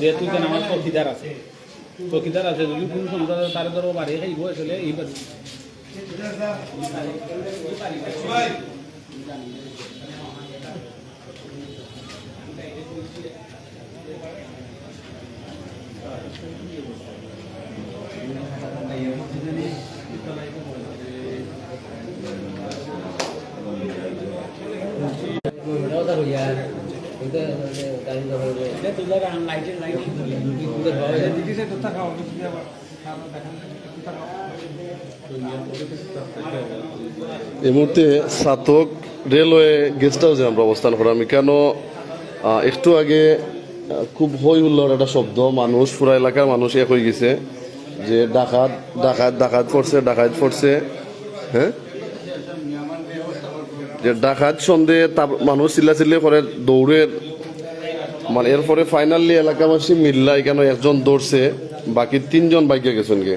যেহেতু আমার চৌকিদার আছে যদি কোনো সমস্যা তার ধরো বাড়ি খাইব আসলে এইবারে এই মুহূর্তে সাতক রেলওয়ে গেস্ট হাউসে আমরা অবস্থান করি। আমি কেন একটু আগে খুব হই হুল্লোড় একটা শব্দ, মানুষ পুরা এলাকার মানুষ এক হয়ে গেছে যে ডাকাত ডাকাত ডাকাত পড়ছে হ্যাঁ, যে ডাকাত সন্দেহে মানুষ চিল্লাচিল্লি করে দৌড়ে, মানে এরপরে ফাইনালি এলাকাবাসী মিল্লা এখানে একজন দৌড়ছে, বাকি 3 জন বাইকে গেছেন গে।